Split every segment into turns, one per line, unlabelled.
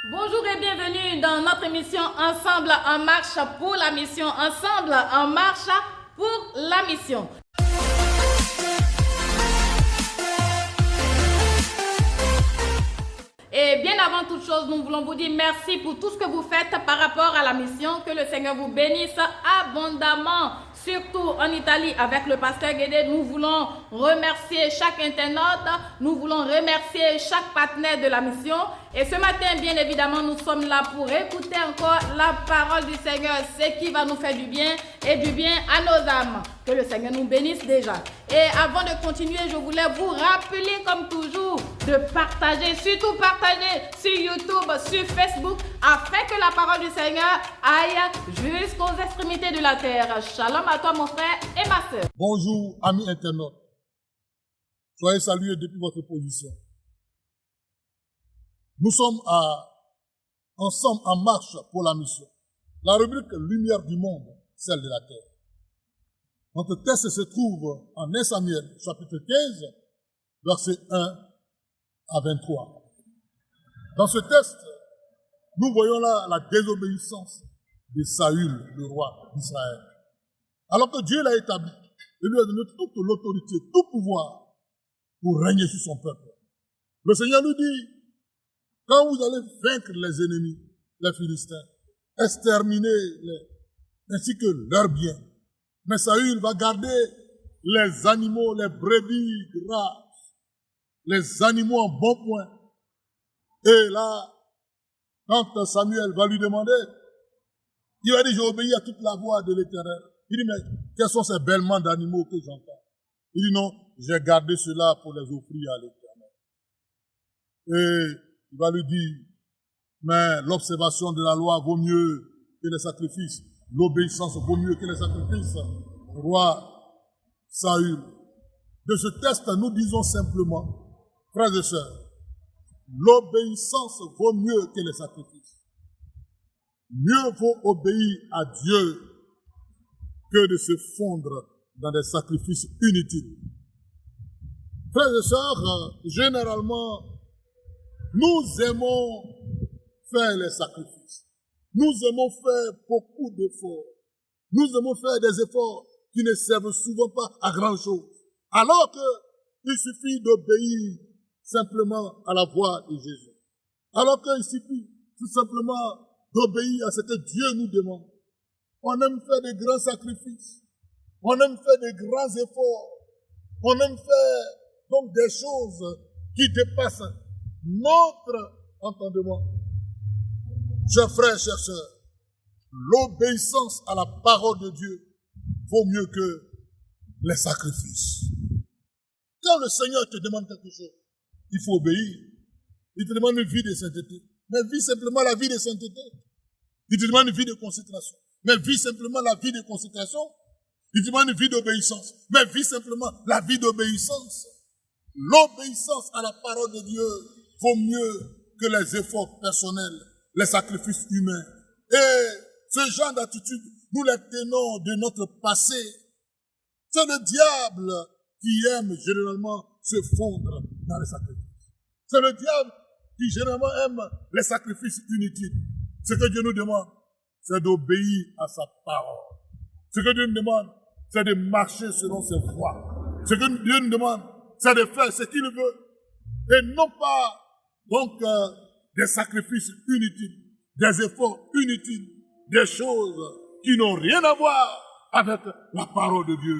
Bonjour et bienvenue dans notre émission Ensemble en marche pour la mission. Ensemble en marche pour la mission. Et bien avant toute chose, nous voulons vous dire merci pour tout ce que vous faites par rapport à la mission. Que le Seigneur vous bénisse abondamment. Surtout en Italie avec le pasteur Guédé, nous voulons remercier chaque internaute, nous voulons remercier chaque partenaire de la mission. Et ce matin, bien évidemment, nous sommes là pour écouter encore la parole du Seigneur, ce qui va nous faire du bien et du bien à nos âmes. Que le Seigneur nous bénisse déjà. Et avant de continuer, je voulais vous rappeler comme toujours de partager, surtout partager sur YouTube, sur Facebook, afin que la parole du Seigneur aille jusqu'aux extrémités de la terre. Shalom à toi mon frère et ma soeur.
Bonjour amis internautes. Soyez salués depuis votre position. Nous sommes ensemble en marche pour la mission. La rubrique Lumière du monde, celle de la terre. Notre texte se trouve en 1 Samuel, chapitre 15, versets 1 à 23. Dans ce texte, nous voyons là la désobéissance de Saül, le roi d'Israël. Alors que Dieu l'a établi, il lui a donné toute l'autorité, tout pouvoir pour régner sur son peuple. Le Seigneur nous dit, quand vous allez vaincre les ennemis, les Philistins, exterminer-les, ainsi que leurs biens, mais Saül va garder les animaux, les brebis grasses, les animaux en bon point. Et là, quand Samuel va lui demander, il va dire, j'ai obéi à toute la voix de l'Éternel. Il dit, mais quels sont ces bêlements d'animaux que j'entends? Il dit, non, j'ai gardé cela pour les offrir à l'Éternel. Et il va lui dire, mais l'observation de la loi vaut mieux que les sacrifices. L'obéissance vaut mieux que les sacrifices. Roi Saül. De ce texte, nous disons simplement, frères et sœurs, l'obéissance vaut mieux que les sacrifices. Mieux vaut obéir à Dieu que de se fondre dans des sacrifices inutiles. Frères et sœurs, généralement, nous aimons faire les sacrifices. Nous aimons faire beaucoup d'efforts. Nous aimons faire des efforts qui ne servent souvent pas à grand-chose. Alors qu'il suffit d'obéir simplement à la voix de Jésus. Alors qu'il suffit tout simplement d'obéir à ce que Dieu nous demande. On aime faire des grands sacrifices. On aime faire des grands efforts. On aime faire donc des choses qui dépassent notre entendement. Chers frères, chers sœurs, l'obéissance à la parole de Dieu vaut mieux que les sacrifices. Quand le Seigneur te demande quelque chose, il faut obéir. Il te demande une vie de sainteté. Mais vis simplement la vie de sainteté. Il te demande une vie de consécration. Mais vis simplement la vie de consécration. Il te demande une vie d'obéissance. Mais vis simplement la vie d'obéissance. L'obéissance à la parole de Dieu vaut mieux que les efforts personnels, les sacrifices humains. Et ce genre d'attitude, nous les tenons de notre passé. C'est le diable qui aime généralement se fondre dans les sacrifices. C'est le diable qui généralement aime les sacrifices inutiles. Ce que Dieu nous demande, c'est d'obéir à sa parole. Ce que Dieu nous demande, c'est de marcher selon ses voies. Ce que Dieu nous demande, c'est de faire ce qu'il veut. Et non pas, donc, des sacrifices inutiles, des efforts inutiles, des choses qui n'ont rien à voir avec la parole de Dieu.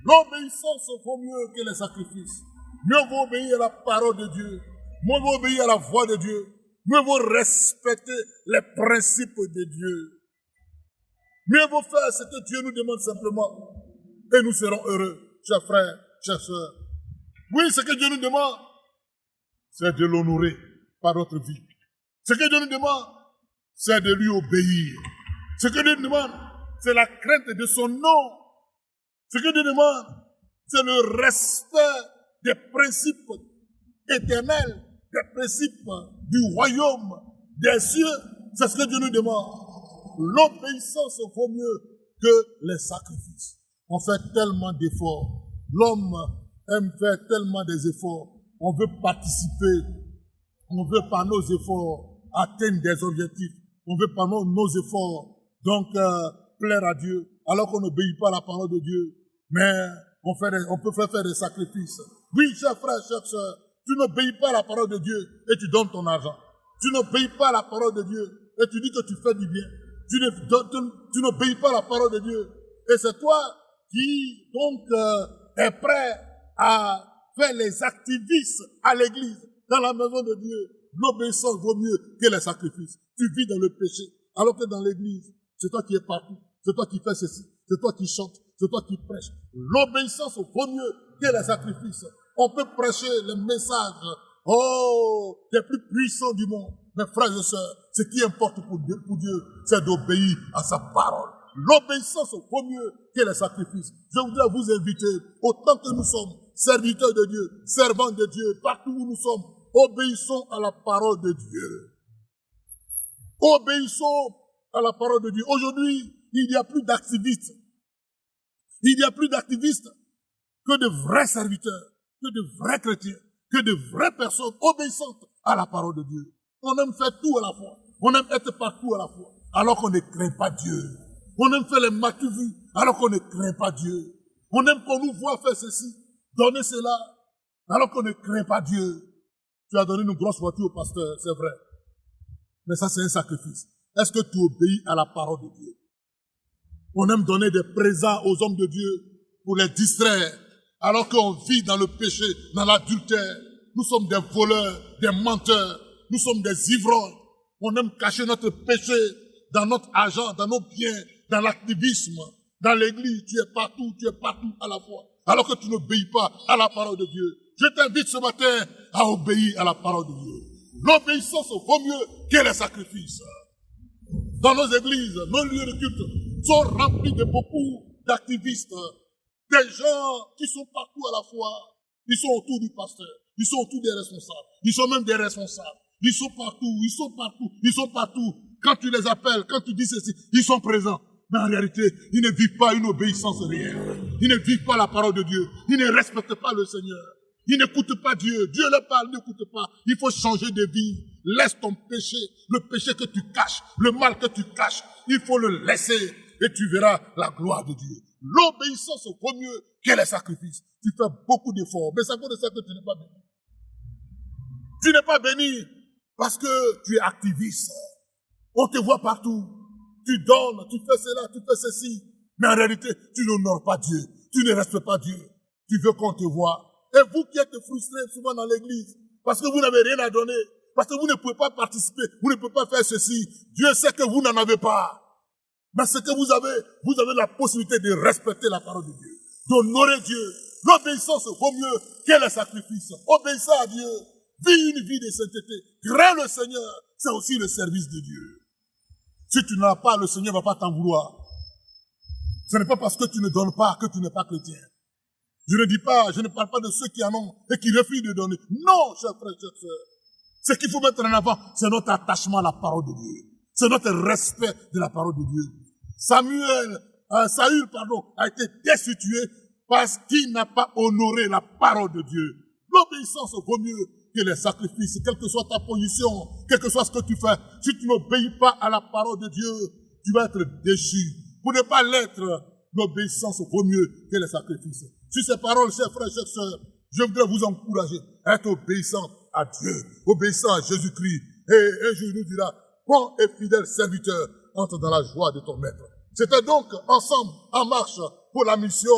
L'obéissance vaut mieux que les sacrifices. Mieux vaut obéir à la parole de Dieu. Mieux vaut obéir à la voix de Dieu. Mieux vaut respecter les principes de Dieu. Mieux vaut faire ce que Dieu nous demande simplement. Et nous serons heureux, chers frères, chers sœurs. Oui, ce que Dieu nous demande, c'est de l'honorer par notre vie. Ce que Dieu nous demande, c'est de lui obéir. Ce que Dieu nous demande, c'est la crainte de son nom. Ce que Dieu demande, c'est le respect des principes éternels, des principes du royaume, des cieux. C'est ce que Dieu nous demande. L'obéissance vaut mieux que les sacrifices. On fait tellement d'efforts. L'homme aime faire tellement des efforts. On veut participer. On veut par nos efforts atteindre des objectifs. On veut par nos efforts, donc plaire à Dieu, alors qu'on n'obéit pas à la parole de Dieu. Mais on peut faire des sacrifices. Oui, chers frères, chères sœurs, tu n'obéis pas à la parole de Dieu et tu donnes ton argent. Tu n'obéis pas à la parole de Dieu et tu dis que tu fais du bien. Tu n'obéis pas à la parole de Dieu. Et c'est toi qui, donc, est prêt à faire les activistes à l'église, dans la maison de Dieu. L'obéissance vaut mieux que les sacrifices. Tu vis dans le péché, alors que dans l'église, c'est toi qui es partout. C'est toi qui fais ceci. C'est toi qui chantes. C'est toi qui prêches. L'obéissance vaut mieux que les sacrifices. On peut prêcher les messages, des plus puissants du monde. Mes frères et sœurs, ce qui importe pour Dieu, c'est d'obéir à sa parole. L'obéissance vaut mieux que les sacrifices. Je voudrais vous inviter, autant que nous sommes serviteurs de Dieu, servants de Dieu, partout où nous sommes, obéissons à la parole de Dieu. Obéissons à la parole de Dieu. Aujourd'hui, il n'y a plus d'activistes. Il n'y a plus d'activistes que de vrais serviteurs, que de vrais chrétiens, que de vraies personnes obéissantes à la parole de Dieu. On aime faire tout à la fois. On aime être partout à la fois, alors qu'on ne craint pas Dieu. On aime faire les matu-vus, alors qu'on ne craint pas Dieu. On aime qu'on nous voit faire ceci, donner cela, alors qu'on ne craint pas Dieu. Tu as donné une grosse voiture au pasteur, c'est vrai. Mais ça, c'est un sacrifice. Est-ce que tu obéis à la parole de Dieu? On aime donner des présents aux hommes de Dieu pour les distraire, alors qu'on vit dans le péché, dans l'adultère. Nous sommes des voleurs, des menteurs, nous sommes des ivrognes. On aime cacher notre péché dans notre argent, dans nos biens, dans l'activisme, dans l'église. Tu es partout à la fois, alors que tu n'obéis pas à la parole de Dieu. Je t'invite ce matin à obéir à la parole de Dieu. L'obéissance vaut mieux que les sacrifices. Dans nos églises, nos lieux de culte sont remplis de beaucoup d'activistes, des gens qui sont partout à la fois. Ils sont autour du pasteur, ils sont autour des responsables, ils sont même des responsables. Ils sont partout. Quand tu les appelles, quand tu dis ceci, ils sont présents. Mais en réalité, ils ne vivent pas une obéissance réelle. Ils ne vivent pas la parole de Dieu. Ils ne respectent pas le Seigneur. Ils n'écoutent pas Dieu. Dieu leur parle, n'écoute pas. Il faut changer de vie. Laisse ton péché, le péché que tu caches, le mal que tu caches. Il faut le laisser et tu verras la gloire de Dieu. L'obéissance vaut mieux que les sacrifices. Tu fais beaucoup d'efforts, mais ça vaut de ça que tu n'es pas béni. Tu n'es pas béni parce que tu es activiste. On te voit partout. Tu donnes, tu fais cela, tu fais ceci. Mais en réalité, tu n'honores pas Dieu. Tu ne respectes pas Dieu. Tu veux qu'on te voie. Et vous qui êtes frustrés souvent dans l'église, parce que vous n'avez rien à donner, parce que vous ne pouvez pas participer, vous ne pouvez pas faire ceci, Dieu sait que vous n'en avez pas. Mais ce que vous avez la possibilité de respecter la parole de Dieu, d'honorer Dieu. L'obéissance vaut mieux que les sacrifices. Obéissez à Dieu. Vis une vie de sainteté. Crains le Seigneur. C'est aussi le service de Dieu. Si tu n'as pas, le Seigneur ne va pas t'en vouloir. Ce n'est pas parce que tu ne donnes pas que tu n'es pas chrétien. Je ne parle pas de ceux qui en ont et qui refusent de donner. Non, chers frères, chers sœurs. Ce qu'il faut mettre en avant, c'est notre attachement à la parole de Dieu. C'est notre respect de la parole de Dieu. Saül, a été destitué parce qu'il n'a pas honoré la parole de Dieu. L'obéissance vaut mieux que les sacrifices, quelle que soit ta position, quel que soit ce que tu fais. Si tu n'obéis pas à la parole de Dieu, tu vas être déchu. Pour ne pas l'être, l'obéissance vaut mieux que les sacrifices. Sur ces paroles, chers frères, chers sœurs, je voudrais vous encourager à être obéissant à Dieu, obéissant à Jésus-Christ. Et un jour, il nous dira, bon et fidèle serviteur, entre dans la joie de ton maître. C'était donc ensemble, en marche pour la mission.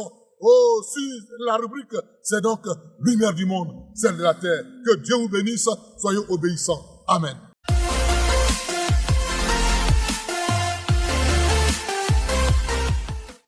Sur la rubrique, c'est donc lumière du monde, celle de la terre. Que Dieu vous bénisse, soyez obéissants. Amen.